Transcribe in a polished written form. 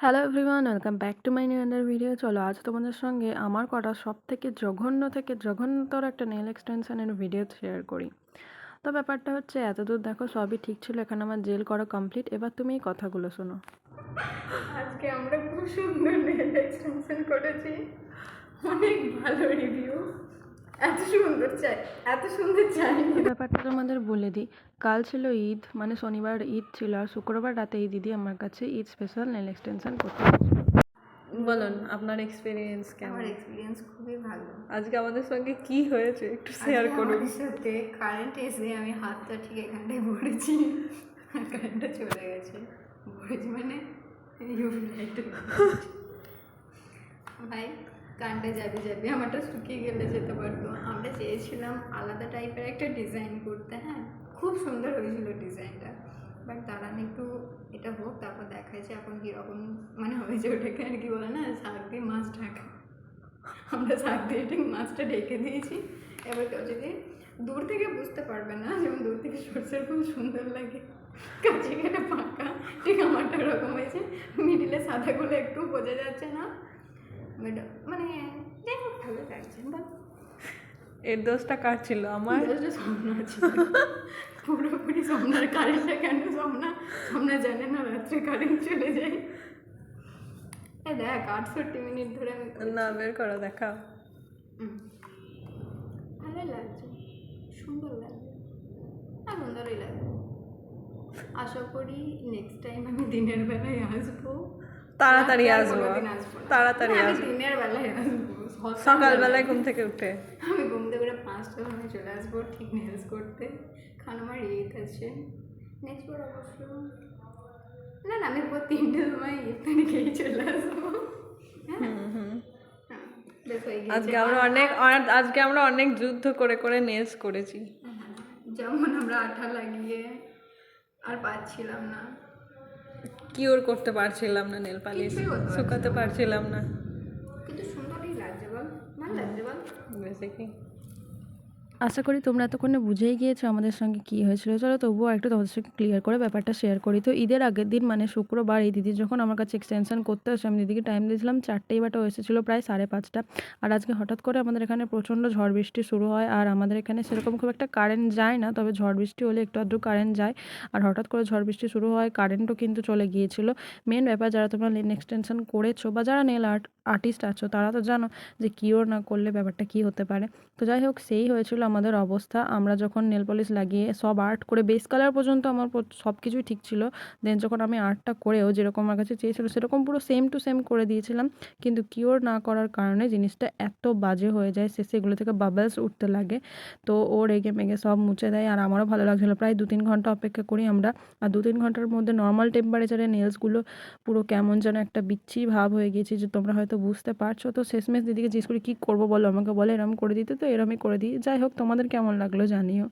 Hello everyone, welcome back to my new under video. চলো আজ তোমাদের সঙ্গে আমার করা সব থেকে জঘন্য থেকে জঘন্যতর একটা নেল এক্সটেনশনের ভিডিও শেয়ার করি। তো ব্যাপারটা হচ্ছে, এতদূর দেখো সবই ঠিক ছিল, এখানে আমার জেল করা কমপ্লিট। এবার তুমি এই কথাগুলো শোনো। আজকে আমরা খুব সুন্দর নেল এক্সটেনশন করেছি, অনেক ভালো রিভিউ। এত সুন্দর চাইনি। ব্যাপারটা তোমাদের বলে দিই, কাল ছিল ঈদ, মানে শনিবার ঈদ ছিল, আর শুক্রবার রাতে এই দিদি আমার কাছে ঈদ স্পেশাল নেল এক্সটেনশন করতে এসেছিল। বলুন আপনার এক্সপিরিয়েন্স কেমন? আমার এক্সপিরিয়েন্স খুবই ভালো। আজকে আমাদের সঙ্গে কি হয়েছে একটু শেয়ার করুন। আমার সাথে কারেন্ট এসে আমি হাতটা ঠিক এখানটায় ভরেছি, আর কারেন্টটা চলে গেছে। ভরেছি মানে ভাই কারেন্টে যাবে যাবে, আমারটা শুকিয়ে গেলে যেতে পারতো। আমরা চেয়েছিলাম আলাদা টাইপের একটা ডিজাইন করতে, হ্যাঁ খুব সুন্দর হয়েছিল ডিজাইনটা, বাট দাঁড়ান একটু এটা হোক তারপর দেখাচ্ছে এখন কীরকম মানে হয়েছে। ওটাকে আর কি বলে না, শাক দিয়ে মাছ ঢাকা, আমরা শাক দিয়ে ঠিক মাছটা ঢেকে দিয়েছি। এবার কেউ যদি দূর থেকে বুঝতে পারবে না, যেমন দূর থেকে সরষের ফুল সুন্দর লাগে, কাছে গেলে পাকা, ঠিক আমারটা ওরকম হয়েছে। মিডিলে সাদাগুলো একটু বোঝা যাচ্ছে না, মানে যাই হোক ভালো লাগছে। বাট এর দোষটা কার ছিল? আমার সোমনা ছিল, পুরোপুরি সোমনার। কারেন্টটা কেন সোমনা জানে না রাত্রে কারেন্ট চলে যায়। দেখ 68 মিনিট ধরে আমি না, বের করো, দেখাও। ভালো লাগছে, সুন্দর লাগছে, সুন্দরই লাগবে। আশা করি নেক্সট টাইম আমি দিনের বেলায় আসবো, তাড়াতাড়ি আসবো, তাড়াতাড়ি আমি আসবো, দিনের বেলায় আসবো, সকালবেলায় ঘুম থেকে উঠে। আমি ঘুম থেকে উঠে 5টার সময় চলে আসবো ঠিক নেলস করতে। কারণ আমার ঈদ আছে নেক্সট বার অবশ্য, না আমি পুরো 3টের সময় ইফতারি খেয়ে চলে আসবো। আজকে আমরা অনেক যুদ্ধ করে করে নেলস করেছি। যেমন আমরা আঠা লাগিয়ে আর পাচ্ছিলাম না, কিওর করতে পারছিলাম না, নেল পালিশ শুকাতে পারছিলাম না, কিন্তু সুন্দরই লাগছে বল, ভালো লাগছে বল বেসিক্যালি। আশা করি তোমরা এতক্ষণে বুঝেই গিয়েছো আমাদের সঙ্গে কী হয়েছিল। চলো তবুও একটু তোমাদের সঙ্গে ক্লিয়ার করে ব্যাপারটা শেয়ার করি। তো ঈদের আগের দিন মানে শুক্রবার এই দিদি যখন আমার কাছে এক্সটেনশন করতে আসে, আমি দিদিকে টাইম দিয়েছিলাম 4টেই, বাট এসেছিলো প্রায় 5:30। আর আজকে হঠাৎ করে আমাদের এখানে প্রচণ্ড ঝড় বৃষ্টি শুরু হয়, আর আমাদের এখানে সেরকম খুব একটা কারেন্ট যায় না, তবে ঝড় বৃষ্টি হলে একটু আধটু কারেন্ট যায়। আর হঠাৎ করে ঝড় বৃষ্টি শুরু হয়, কারেন্টও কিন্তু চলে গিয়েছিলো। মেন ব্যাপার, যারা তোমরা নেল এক্সটেনশন করেছো বা যারা নেল আর্টিস্ট আছো, তারা তো জানো যে কিওর না করলে ব্যাপারটা কী হতে পারে। তো যাই হোক, সেই হয়েছিল আমাদের অবস্থা। আমরা যখন নেল পলিশ লাগিয়ে সব আর্ট করে বেস কালার পর্যন্ত আমার সব কিছুই ঠিক ছিল, দেন যখন আমি আর্টটা করেও যেরকম আমার কাছে চেয়েছিল সেরকম পুরো সেম টু সেম করে দিয়েছিলাম, কিন্তু কিওর না করার কারণে জিনিসটা এত বাজে হয়ে যায়, শেষে এগুলো থেকে বাবলস উঠতে লাগে। তো ও রেগে মেগে সব মুছে দেয়, আর আমারও ভালো লাগছিলো। প্রায় 2-3 ঘন্টা অপেক্ষা করি আমরা, আর 2-3 ঘন্টার মধ্যে নর্মাল টেম্পারেচারে নেলসগুলো পুরো কেমন যেন একটা বিচ্ছিরি ভাব হয়ে গিয়েছে, যে তোমরা হয়তো বুঝতে পারছো। তো শেষমেশ দিদিকে জিজ্ঞেস করি কী করবো বলো, আমাকে বলে এরম করে দিতে, তো এরমই করে দিই। যাই হোক, তোমাদের কেমন লাগলো জানিও।